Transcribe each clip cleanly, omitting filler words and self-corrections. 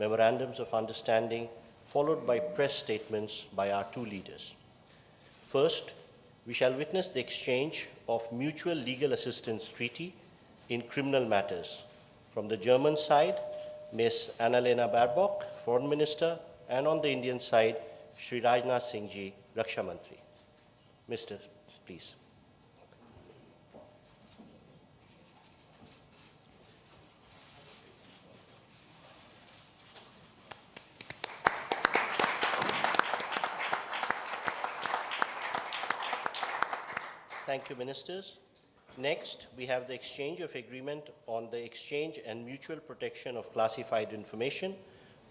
memorandums of understanding, followed by press statements by our two leaders. First, we shall witness the exchange of mutual legal assistance treaty in criminal matters. From the German side, Ms. Annalena Baerbock, Foreign Minister, and on the Indian side, Shri Rajnath Singh Ji, Raksha Mantri. Mr. Please. Thank you, Ministers. Next, we have the exchange of agreement on the exchange and mutual protection of classified information.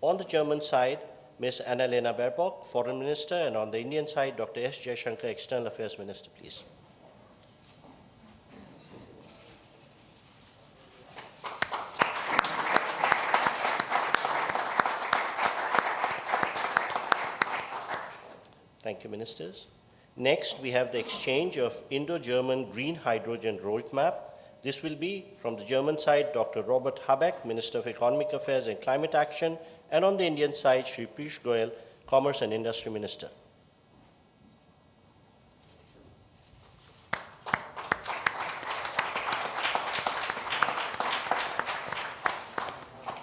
On the German side, Ms. Annalena Baerbock, Foreign Minister, and on the Indian side, Dr. S. Jaishankar, External Affairs Minister, please. Thank you, Ministers. Next, we have the exchange of Indo-German Green Hydrogen Roadmap. This will be from the German side, Dr. Robert Habeck, Minister of Economic Affairs and Climate Action, and on the Indian side, Shri Piyush Goyal, Commerce and Industry Minister.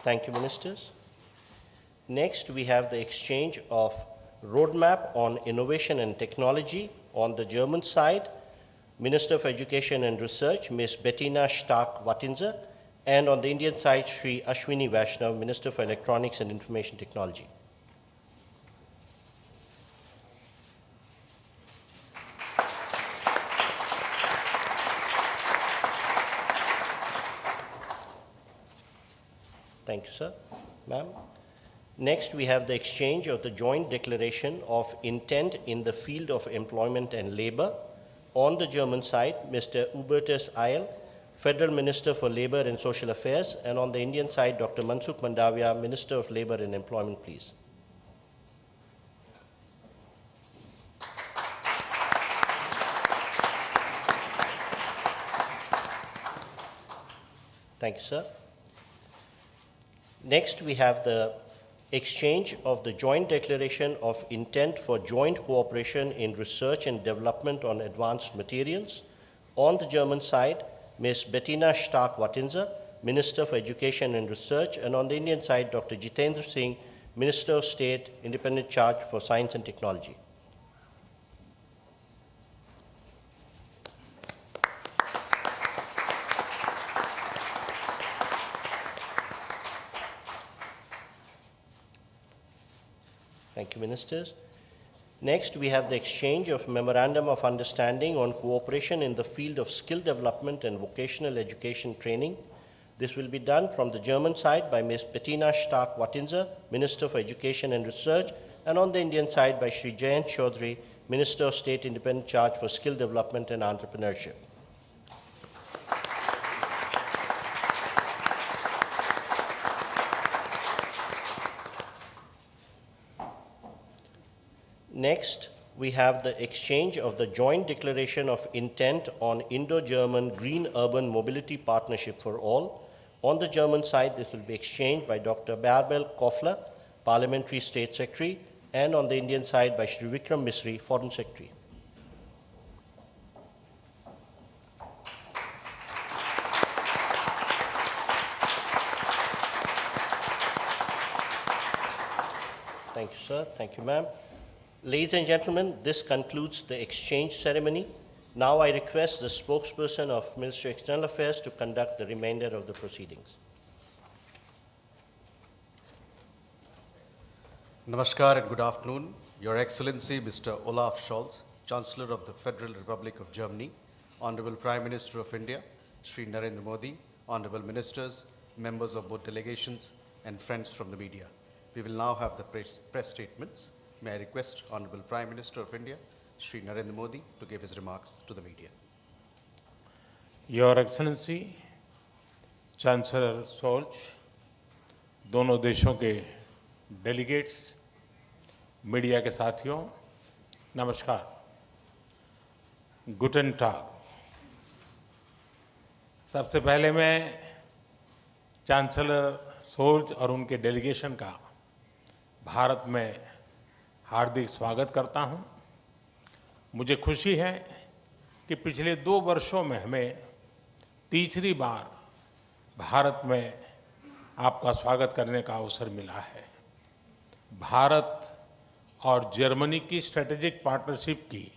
Thank you, Ministers. Next, we have the exchange of Roadmap on Innovation and Technology. On the German side, Minister of Education and Research, Ms. Bettina Stark-Wattinser, and on the Indian side, Shri Ashwini Vaishnav, Minister for Electronics and Information Technology. Thank you, sir. Ma'am. Next, we have the exchange of the joint declaration of intent in the field of employment and labor. On the German side, Mr. Hubertus Eil, Federal Minister for Labor and Social Affairs, and on the Indian side, Dr. Mansukh Mandaviya, Minister of Labor and Employment, please. Thank you, sir. Next, we have the exchange of the joint declaration of intent for joint cooperation in research and development on advanced materials. On the German side, Ms. Bettina Stark-Wattinser, Minister for Education and Research, and on the Indian side, Dr. Jitendra Singh, Minister of State, Independent Charge for Science and Technology. Thank you, Ministers. Next, we have the exchange of Memorandum of Understanding on cooperation in the field of skill development and vocational education training. This will be done from the German side by Ms. Bettina Stark-Wattinser, Minister for Education and Research, and on the Indian side by Shri Jayant Chaudhary, Minister of State, Independent Charge for Skill Development and Entrepreneurship. Next, we have the exchange of the joint declaration of intent on Indo-German Green Urban Mobility Partnership for All. On the German side, this will be exchanged by Dr. Bärbel Koffler, Parliamentary State Secretary, and on the Indian side by Shri Vikram Misri, Foreign Secretary. Thank you, sir. Thank you, ma'am. Ladies and gentlemen, this concludes the exchange ceremony. Now I request the spokesperson of Ministry of External Affairs to conduct the remainder of the proceedings. Namaskar and good afternoon. Your Excellency, Mr. Olaf Scholz, Chancellor of the Federal Republic of Germany, Honorable Prime Minister of India, Shri Narendra Modi, Honorable Ministers, members of both delegations, and friends from the media. We will now have the press statements. May I request Honorable Prime Minister of India, Shri Narendra Modi, to give his remarks to the media. Your Excellency, Chancellor Scholz, दोनों देशों के delegates, media के साथियों, नमस्कार, गुटन टाग। सबसे पहले मैं chancellor Scholz और उनके डेलीगेशन का भारत में हार्दिक स्वागत करता हूं। मुझे खुशी है कि पिछले 2 वर्षों में हमें तीसरी बार भारत में आपका स्वागत करने का अवसर मिला है। भारत और जर्मनी की स्ट्रेटेजिक पार्टनरशिप की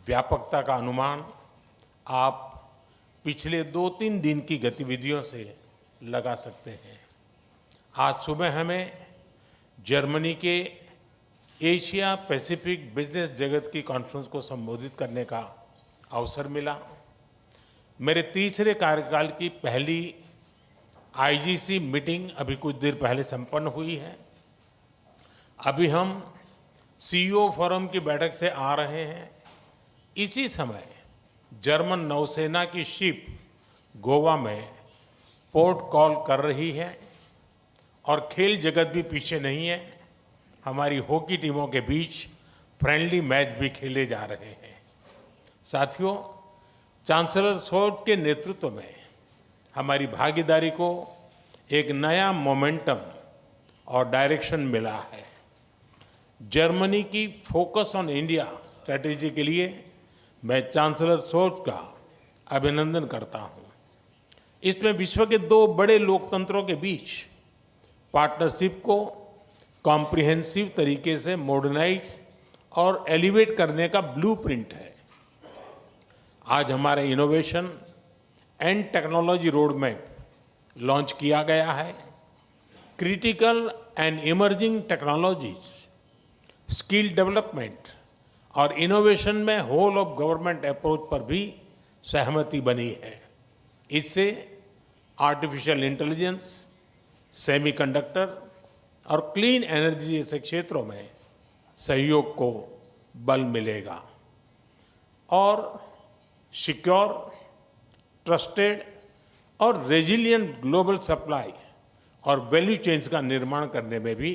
व्यापकता का अनुमान आप पिछले 2-3 दिन की गतिविधियों से लगा सकते हैं। आज सुबह हमें जर्मनी के एशिया पैसिफिक बिजनेस जगत की कॉन्फ्रेंस को संबोधित करने का अवसर मिला। मेरे तीसरे कार्यकाल की पहली आईजीसी मीटिंग अभी कुछ देर पहले संपन्न हुई है। अभी हम सीईओ फोरम की बैठक से आ रहे हैं। इसी समय जर्मन नौसेना की शिप गोवा में पोर्ट कॉल कर रही है और खेल जगत भी पीछे नहीं है। हमारी हॉकी टीमों के बीच फ्रेंडली मैच भी खेले जा रहे हैं। साथियों, चांसलर शोल्ज के नेतृत्व में हमारी भागीदारी को एक नया मोमेंटम और डायरेक्शन मिला है। जर्मनी की फोकस ऑन इंडिया स्ट्रैटेजी के लिए मैं चांसलर शोल्ज का अभिनंदन करता हूं। इसमें विश्व के 2 बड़े लोकतंत्रों के बीच पार्टनरशिप को कॉम्प्रिहेंसिव तरीके से मॉडर्नाइज और एलिवेट करने का ब्लूप्रिंट है। आज हमारे innovation and technology road map launch किया गया है। Critical and emerging technologies, skill development और इनोवेशन में होल ऑफ गवर्नमेंट अप्रोच पर भी सहमति बनी है। इससे आर्टिफिशियल इंटेलिजेंस, सेमीकंडक्टर और क्लीन एनर्जी जैसे क्षेत्रों में सहयोग को बल मिलेगा और सिक्योर, ट्रस्टेड और रेजिलिएंट ग्लोबल सप्लाई और वैल्यू चेन्स का निर्माण करने में भी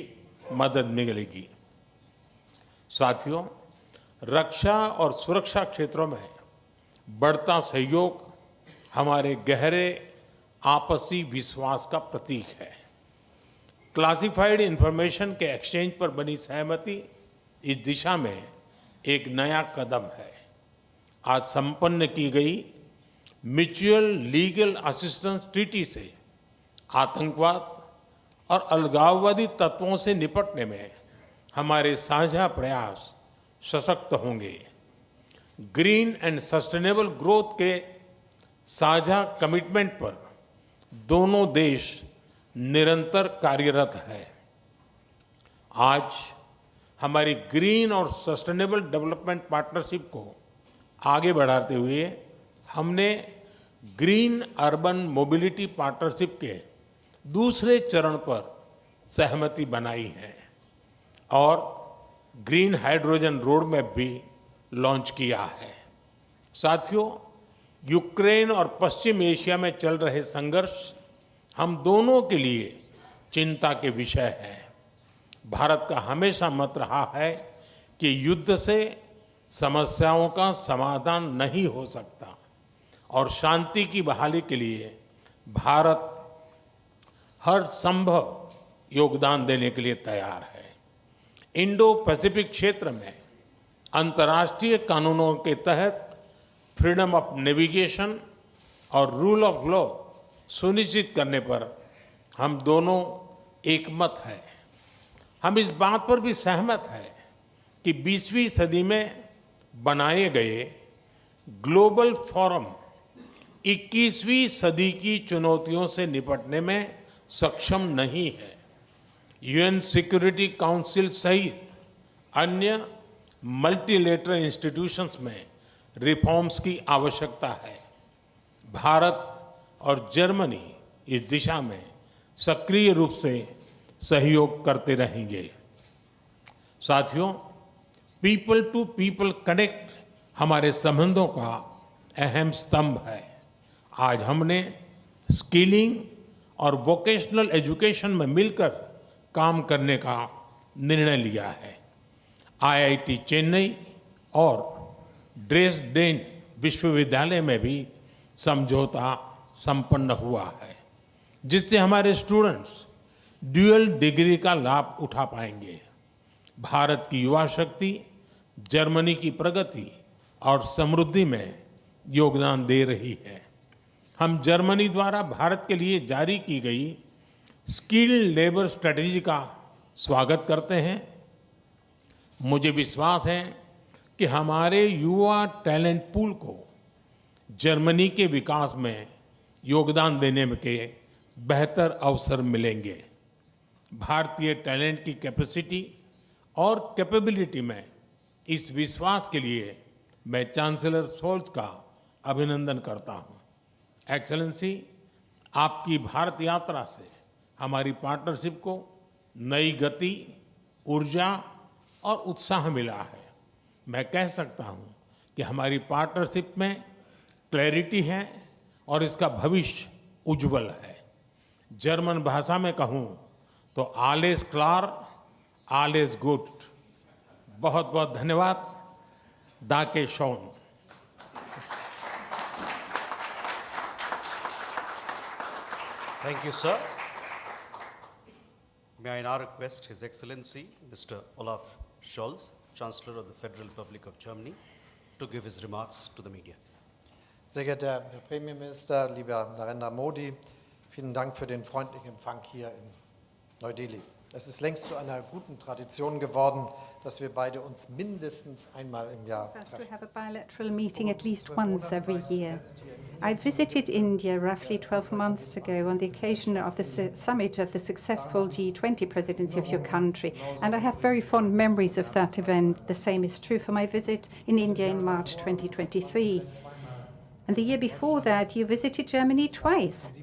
मदद मिलेगी। साथियों, रक्षा और सुरक्षा क्षेत्रों में बढ़ता सहयोग हमारे गहरे आपसी विश्वास का प्रतीक है। क्लासिफाइड इंफॉर्मेशन के एक्सचेंज पर बनी सहमति इस दिशा में एक नया कदम है। आज संपन्न की गई म्यूचुअल लीगल असिस्टेंस ट्रीटी से आतंकवाद और अलगाववादी तत्वों से निपटने में हमारे साझा प्रयास सशक्त होंगे। ग्रीन एंड सस्टेनेबल ग्रोथ के साझा कमिटमेंट पर दोनों देश निरंतर कार्यरत है। आज हमारी ग्रीन और सस्टेनेबल डेवलपमेंट पार्टनरशिप को आगे बढ़ाते हुए हमने ग्रीन अर्बन मोबिलिटी पार्टनरशिप के दूसरे चरण पर सहमति बनाई है और ग्रीन हाइड्रोजन रोड मैप भी लॉन्च किया है। साथियों, यूक्रेन और पश्चिम एशिया में चल रहे संघर्ष हम दोनों के लिए चिंता के विषय है। भारत का हमेशा मत रहा है कि युद्ध से समस्याओं का समाधान नहीं हो सकता और शांति की बहाली के लिए भारत हर संभव योगदान देने के लिए तैयार है। इंडो पैसिफिक क्षेत्र में अंतर्राष्ट्रीय कानूनों के तहत फ्रीडम ऑफ नेविगेशन और रूल ऑफ लॉ सुनिश्चित करने पर हम दोनों एकमत हैं। हम इस बात पर भी सहमत हैं कि 20वीं सदी में बनाए गए ग्लोबल फोरम 21वीं सदी की चुनौतियों से निपटने में सक्षम नहीं है। यूएन सिक्योरिटी काउंसिल सहित अन्य मल्टीलेटरल इंस्टीट्यूशंस में रिफॉर्म्स की आवश्यकता है। भारत और जर्मनी इस दिशा में सक्रिय रूप से सहयोग करते रहेंगे। साथियों, पीपल टू पीपल कनेक्ट हमारे संबंधों का अहम स्तंभ है। आज हमने स्किलिंग और वोकेशनल एजुकेशन में मिलकर काम करने का निर्णय लिया है। आईआईटी चेन्नई और ड्रेसडेन विश्वविद्यालय में भी समझौता संपन्न हुआ है, जिससे हमारे स्टूडेंट्स ड्यूअल डिग्री का लाभ उठा पाएंगे। भारत की युवा शक्ति जर्मनी की प्रगति और समृद्धि में योगदान दे रही है। हम जर्मनी द्वारा भारत के लिए जारी की गई स्किल्ड लेबर स्ट्रेटजी का स्वागत करते हैं। मुझे विश्वास है कि हमारे युवा टैलेंट पूल को जर्मनी के विकास में योगदान देने के बेहतर अवसर मिलेंगे। भारतीय टैलेंट की कैपेसिटी और कैपेबिलिटी में इस विश्वास के लिए मैं चांसलर शोल्ज का अभिनंदन करता हूं। एक्सेलेंसी, आपकी भारत यात्रा से हमारी पार्टनरशिप को नई गति, ऊर्जा और उत्साह मिला है। मैं कह सकता हूं कि हमारी पार्टनरशिप में क्लैरिटी है और इसका भविष्य उज्जवल है। जर्मन भाषा में कहूं तो आलेस क्लार, आलेस गुड। बहुत बहुत धन्यवाद। दाके Shawn. Thank you, sir. May I now request His Excellency, Mr. Olaf Scholz, Chancellor of the Federal Republic of Germany, to give his remarks to the media. Sehr geehrter Herr Premierminister, lieber Narendra Modi, vielen Dank für den freundlichen Empfang hier in Neu-Delhi. Es ist längst zu einer guten Tradition geworden, dass wir beide uns mindestens einmal im Jahr treffen. We have a bilateral meeting at least once every year. I visited India roughly 12 months ago on the occasion of the summit of the successful G20 presidency of your country, and I have very fond memories of that event. The same is true for my visit in India in March 2023. And the year before that, you visited Germany twice.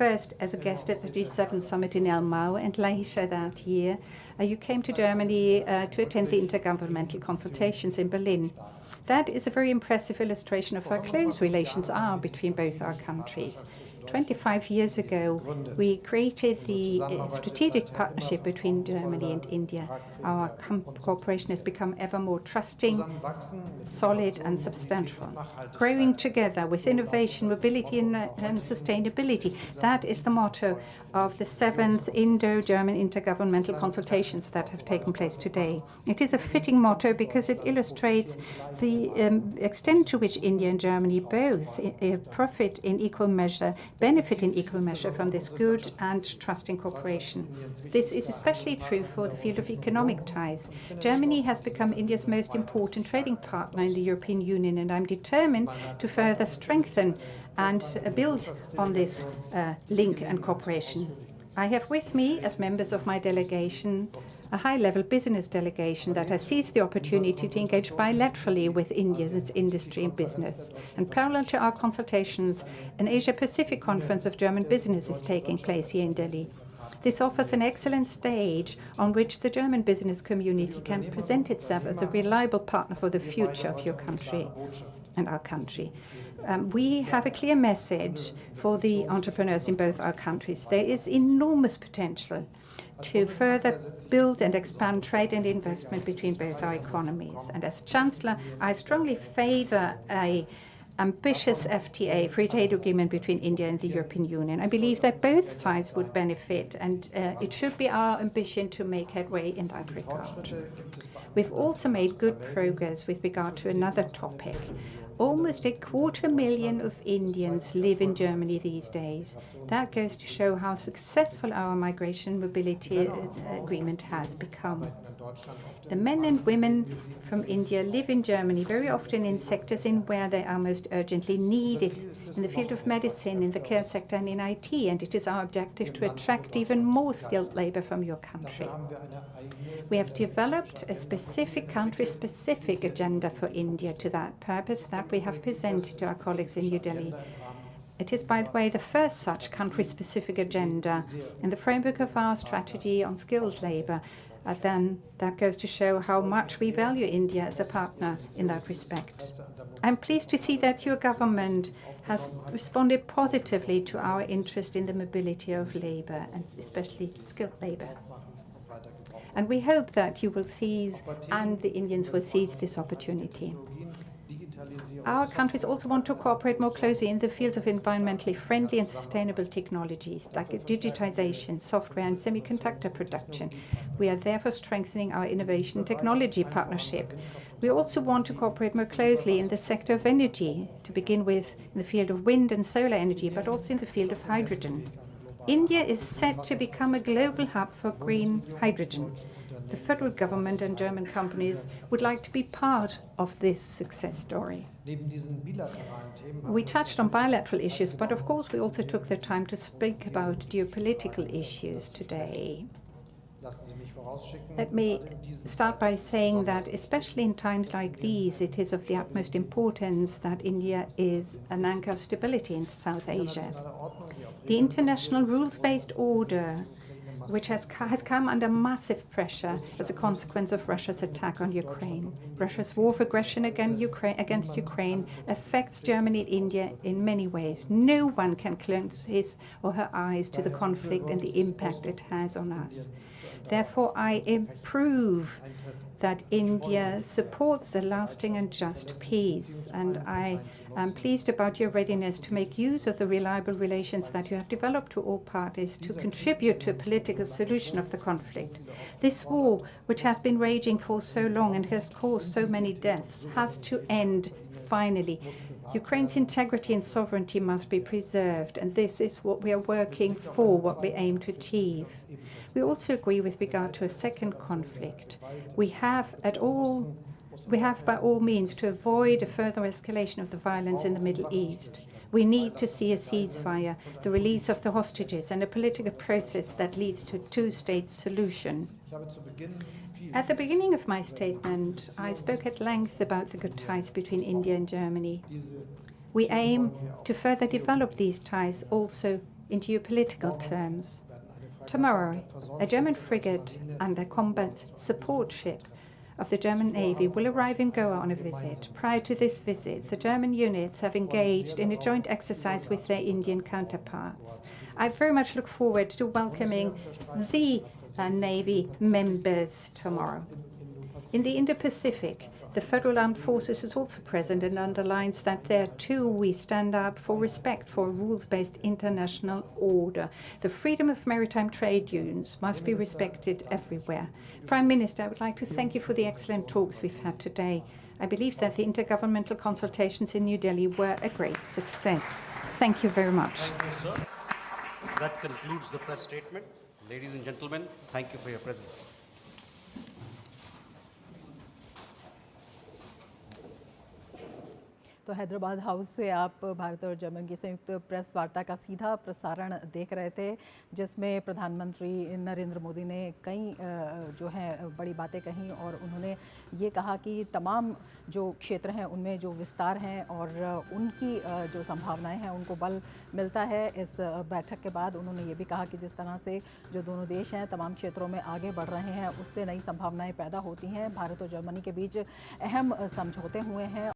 First as a guest at the G7 summit in Elmau, and later that year you came to Germany to attend the intergovernmental consultations in Berlin. That is a very impressive illustration of how close relations are between both our countries. 25 years ago, we created the strategic partnership between Germany and India. Our cooperation has become ever more trusting, solid and substantial. Growing together with innovation, mobility and sustainability. That is the motto of the 7th Indo-German intergovernmental consultations that have taken place today. It is a fitting motto because it illustrates the extent to which India and Germany both profit in equal measure, benefit in equal measure from this good and trusting cooperation. This is especially true for the field of economic ties. Germany has become India's most important trading partner in the European Union, and I'm determined to further strengthen and build on this link and cooperation. I have with me, as members of my delegation, a high-level business delegation that has seized the opportunity to engage bilaterally with India's industry and business. And parallel to our consultations, an Asia-Pacific conference of German business is taking place here in Delhi. This offers an excellent stage on which the German business community can present itself as a reliable partner for the future of your country and our country. We have a clear message for the entrepreneurs in both our countries. There is enormous potential to further build and expand trade and investment between both our economies. And as Chancellor, I strongly favor an ambitious FTA, free trade agreement between India and the European Union. I believe that both sides would benefit, and it should be our ambition to make headway in that regard. We've also made good progress with regard to another topic. Almost 250,000 of Indians live in Germany these days. That goes to show how successful our migration mobility agreement has become. The men and women from India live in Germany very often in sectors in where they are most urgently needed, in the field of medicine, in the care sector and in IT, and it is our objective to attract even more skilled labor from your country. We have developed a specific country-specific agenda for India to that purpose that we have presented to our colleagues in New Delhi. It is, by the way, the first such country-specific agenda in the framework of our strategy on skilled labor. Then that goes to show how much we value India as a partner in that respect. I'm pleased to see that your government has responded positively to our interest in the mobility of labor, and especially skilled labor. And we hope that you will seize, and the Indians will seize this opportunity. Our countries also want to cooperate more closely in the fields of environmentally friendly and sustainable technologies like digitization, software and semiconductor production. We are therefore strengthening our innovation technology partnership. We also want to cooperate more closely in the sector of energy, to begin with in the field of wind and solar energy, but also in the field of hydrogen. India is set to become a global hub for green hydrogen. The federal government and German companies would like to be part of this success story. We touched on bilateral issues, but of course we also took the time to speak about geopolitical issues today. Let me start by saying that, especially in times like these, it is of the utmost importance that India is an anchor of stability in South Asia. The international rules-based order, which has come under massive pressure as a consequence of Russia's attack on Ukraine. Russia's war of aggression against Ukraine affects Germany and India in many ways. No one can close his or her eyes to the conflict and the impact it has on us. Therefore, I approve that India supports a lasting and just peace, and I am pleased about your readiness to make use of the reliable relations that you have developed to all parties to contribute to a political solution of the conflict. This war, which has been raging for so long and has caused so many deaths, has to end finally. Ukraine's integrity and sovereignty must be preserved, and this is what we are working for, what we aim to achieve. We also agree with regard to a second conflict. We have by all means to avoid a further escalation of the violence in the Middle East. We need to see a ceasefire, the release of the hostages, and a political process that leads to a two-state solution. At the beginning of my statement, I spoke at length about the good ties between India and Germany. We aim to further develop these ties also in geopolitical terms. Tomorrow, a German frigate and a combat support ship of the German Navy will arrive in Goa on a visit. Prior to this visit, the German units have engaged in a joint exercise with their Indian counterparts. I very much look forward to welcoming the Navy members tomorrow. In the Indo-Pacific, the Federal Armed Forces is also present and underlines that there too we stand up for respect for a rules-based international order. The freedom of maritime trade unions must be respected everywhere. Prime Minister, I would like to thank you for the excellent talks we've had today. I believe that the intergovernmental consultations in New Delhi were a great success. Thank you very much. Thank you, sir. That concludes the press statement. Ladies and gentlemen, thank you for your presence. तो Hyderabad house से आप भारत और German की संयुक्त press वार्ता का सीधा प्रसारण देख रहे थे, जिसमें प्रधानमंत्री नरेंद्र मोदी ने कई जो हैं बड़ी बातें कहीं और उन्होंने ये कहा कि तमाम जो क्षेत्र हैं उनमें जो विस्तार हैं और उनकी जो संभावनाएं हैं उनको बल मिलता है। इस बैठक के बाद उन्होंने ये भी कहा कि जिस तरह से जो दोनों देश हैं तमाम क्षेत्रों में आगे बढ़ रहे हैं उससे नई संभावनाएं पैदा होती हैं। भारत और जर्मनी के बीच अहम समझौते हुए हैं